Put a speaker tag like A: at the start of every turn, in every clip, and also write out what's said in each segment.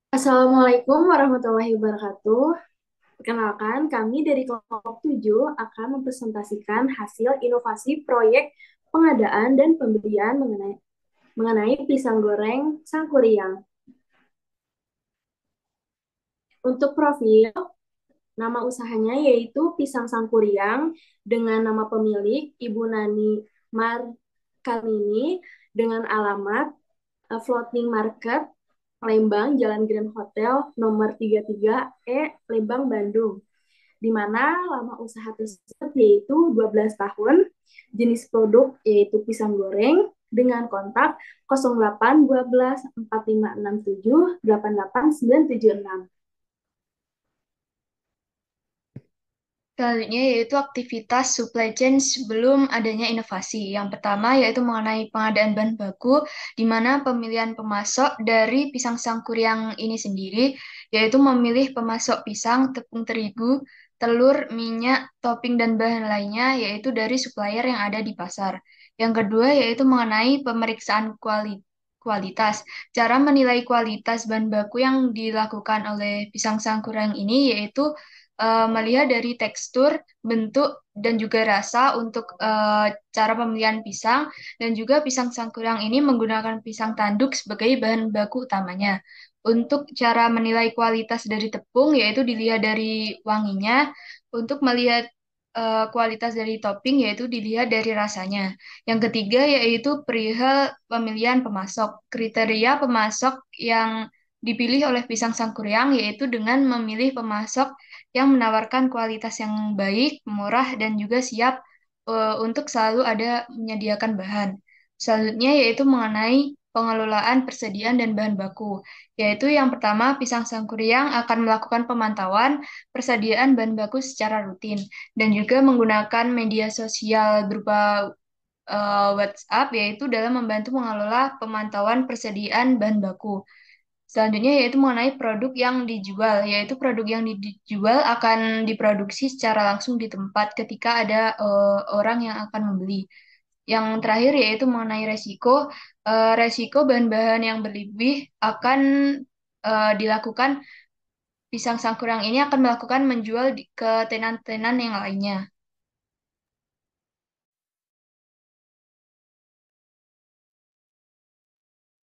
A: Assalamualaikum warahmatullahi wabarakatuh. Perkenalkan, kami dari kelompok 7 akan mempresentasikan hasil inovasi proyek pengadaan dan pembelian mengenai pisang goreng Sangkuriang. Untuk profil, nama usahanya yaitu Pisang Sangkuriang dengan nama pemilik Ibu Nani Markalini dengan alamat Floating Market Lembang, Jalan Grand Hotel nomor 33E, Lembang, Bandung. Di mana lama usaha tersebut yaitu 12 tahun, jenis produk yaitu pisang goreng dengan kontak 08 12 4567 88 976.
B: Selanjutnya yaitu aktivitas supply chain sebelum adanya inovasi. Yang pertama yaitu mengenai pengadaan bahan baku, di mana pemilihan pemasok dari pisang sangkuriang ini sendiri, yaitu memilih pemasok pisang, tepung terigu, telur, minyak, topping, dan bahan lainnya, yaitu dari supplier yang ada di pasar. Yang kedua yaitu mengenai pemeriksaan kualitas. Cara menilai kualitas bahan baku yang dilakukan oleh pisang sangkuriang ini yaitu melihat dari tekstur, bentuk, dan juga rasa untuk cara pemilihan pisang, dan juga pisang sangkuriang ini menggunakan pisang tanduk sebagai bahan baku utamanya. Untuk cara menilai kualitas dari tepung, yaitu dilihat dari wanginya. Untuk melihat kualitas dari topping, yaitu dilihat dari rasanya. Yang ketiga, yaitu perihal pemilihan pemasok. Kriteria pemasok yang dipilih oleh pisang sangkuriang, yaitu dengan memilih pemasok yang menawarkan kualitas yang baik, murah, dan juga siap untuk selalu ada menyediakan bahan. Selanjutnya yaitu mengenai pengelolaan persediaan dan bahan baku, yaitu yang pertama pisang sangkuriang akan melakukan pemantauan persediaan bahan baku secara rutin dan juga menggunakan media sosial berupa WhatsApp yaitu dalam membantu mengelola pemantauan persediaan bahan baku. Selanjutnya yaitu mengenai produk yang dijual, yaitu produk yang dijual akan diproduksi secara langsung di tempat ketika ada orang yang akan membeli. Yang terakhir yaitu mengenai resiko, resiko bahan-bahan yang berlebih akan dilakukan, pisang sangkurang ini akan melakukan menjual ke tenan-tenan yang lainnya.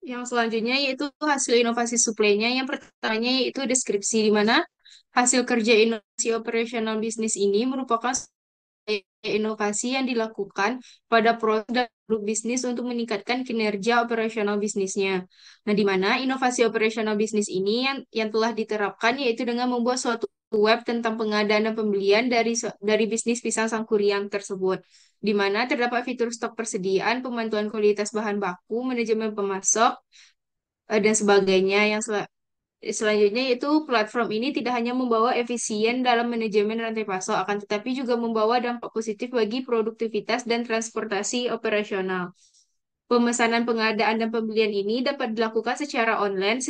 C: Yang selanjutnya yaitu hasil inovasi suplainya. Yang pertamanya yaitu deskripsi, di mana hasil kerja inovasi operasional bisnis ini merupakan inovasi yang dilakukan pada proses dan produk bisnis untuk meningkatkan kinerja operasional bisnisnya. Nah, di mana inovasi operasional bisnis ini yang telah diterapkan yaitu dengan membuat suatu web tentang pengadaan dan pembelian dari bisnis pisang sangkuriang tersebut, di mana terdapat fitur stok persediaan, pemantauan kualitas bahan baku, manajemen pemasok, dan sebagainya. Selanjutnya yaitu platform ini tidak hanya membawa efisien dalam manajemen rantai pasok, akan tetapi juga membawa dampak positif bagi produktivitas dan transportasi operasional. Pemesanan pengadaan dan pembelian ini dapat dilakukan secara online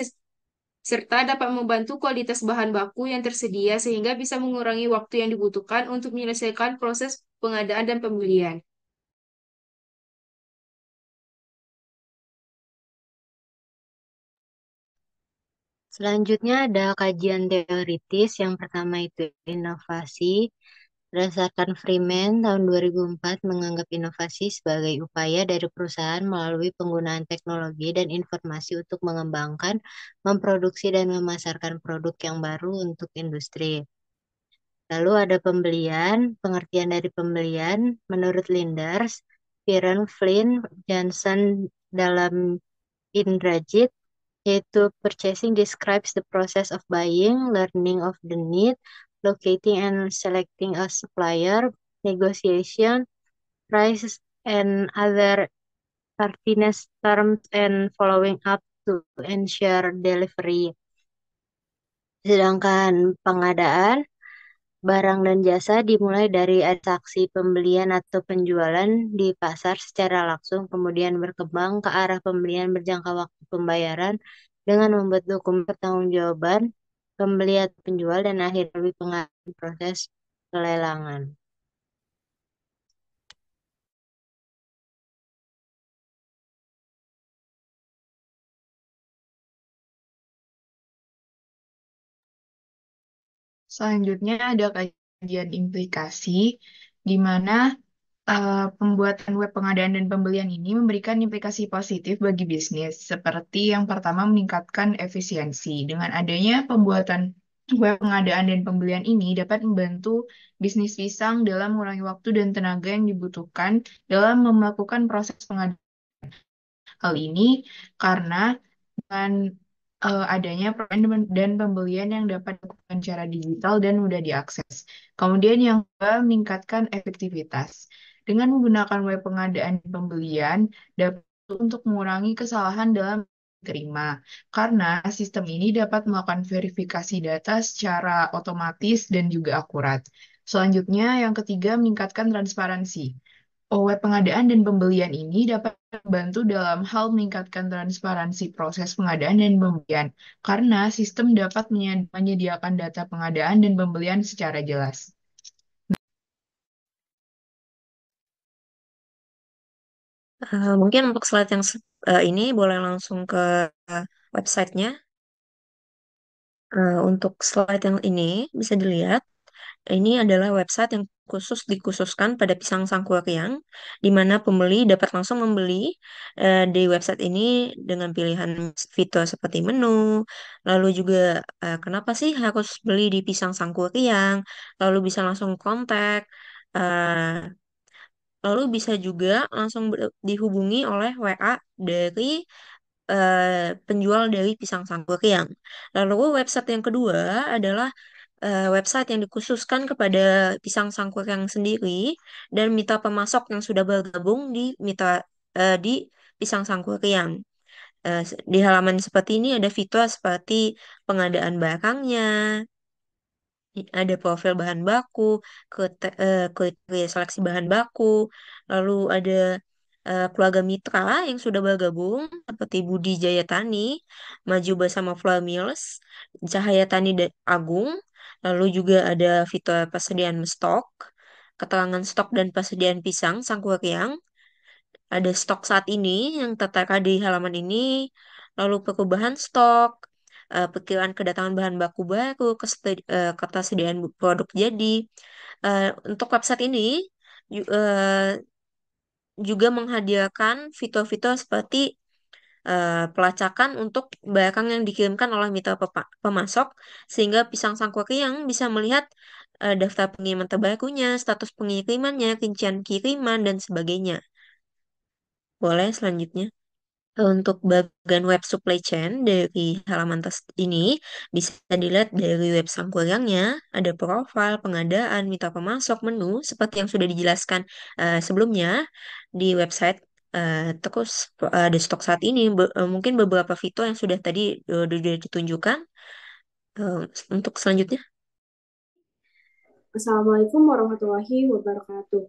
C: serta dapat membantu kualitas bahan baku yang tersedia sehingga bisa mengurangi waktu yang dibutuhkan untuk menyelesaikan proses pengadaan dan pembelian.
D: Selanjutnya ada kajian teoritis. Yang pertama itu inovasi. Berdasarkan Freeman, tahun 2004 menganggap inovasi sebagai upaya dari perusahaan melalui penggunaan teknologi dan informasi untuk mengembangkan, memproduksi, dan memasarkan produk yang baru untuk industri. Lalu ada pembelian, pengertian dari pembelian. Menurut Linders, Piran, Flynn, Johnson dalam Indrajit, yaitu purchasing describes the process of buying, learning of the need, locating and selecting a supplier, negotiation, prices, and other pertinent terms, and following up to ensure delivery. Sedangkan pengadaan barang dan jasa dimulai dari transaksi pembelian atau penjualan di pasar secara langsung, kemudian berkembang ke arah pembelian berjangka waktu pembayaran dengan membuat dokumen pertanggungjawaban pembeli atau penjual, dan akhirnya pengadaan proses pelelangan.
E: Selanjutnya ada kajian implikasi, di mana pembuatan web pengadaan dan pembelian ini memberikan implikasi positif bagi bisnis, seperti yang pertama meningkatkan efisiensi. Dengan adanya pembuatan web pengadaan dan pembelian ini dapat membantu bisnis pisang dalam mengurangi waktu dan tenaga yang dibutuhkan dalam melakukan proses pengadaan. Hal ini karena dengan adanya pengadaan dan pembelian yang dapat dilakukan secara digital dan mudah diakses. Kemudian yang kedua, meningkatkan efektivitas. Dengan menggunakan web pengadaan dan pembelian, dapat untuk mengurangi kesalahan dalam terima, karena sistem ini dapat melakukan verifikasi data secara otomatis dan juga akurat. Selanjutnya, yang ketiga, meningkatkan transparansi. Web pengadaan dan pembelian ini dapat membantu dalam hal meningkatkan transparansi proses pengadaan dan pembelian, karena sistem dapat menyediakan data pengadaan dan pembelian secara jelas.
F: Mungkin untuk slide yang ini boleh langsung ke websitenya. Untuk slide yang ini bisa dilihat, ini adalah website yang dikhususkan pada pisang Sangkuriang, di mana pembeli dapat langsung membeli di website ini dengan pilihan fitur seperti menu, lalu juga kenapa sih harus beli di pisang Sangkuriang, lalu bisa langsung kontak, eh, lalu bisa juga langsung dihubungi oleh WA dari penjual dari pisang Sangkuriang. Lalu website yang kedua adalah website yang dikhususkan kepada pisang Sangkuriang sendiri dan mitra pemasok yang sudah bergabung di pisang Sangkuriang. Di halaman seperti ini ada fitur seperti pengadaan barangnya, ada profil bahan baku, kriteria seleksi bahan baku, lalu ada keluarga mitra yang sudah bergabung seperti Budi Jaya Tani, Maju Bersama Flour Mills, Cahaya Tani dan Agung, lalu juga ada fitur persediaan stok, keterangan stok dan persediaan pisang Sangkuriang, ada stok saat ini yang tertera di halaman ini, lalu perubahan stok, perkiraan kedatangan bahan baku baru, ketersediaan produk jadi. Untuk website ini juga menghadirkan fitur-fitur seperti pelacakan untuk barang yang dikirimkan oleh mitra pemasok, sehingga pisang Sangkuriang bisa melihat daftar pengiriman terbarunya, status pengirimannya, rincian kiriman, dan sebagainya. Boleh selanjutnya. Untuk bagian web supply chain dari halaman ini bisa dilihat dari web Sangkuriangnya, ada profil, pengadaan, mitra pemasok, menu, seperti yang sudah dijelaskan sebelumnya di website. Terus ada stok saat ini, mungkin beberapa fitur yang sudah tadi ditunjukkan. Eh, untuk selanjutnya.
A: Assalamualaikum warahmatullahi wabarakatuh.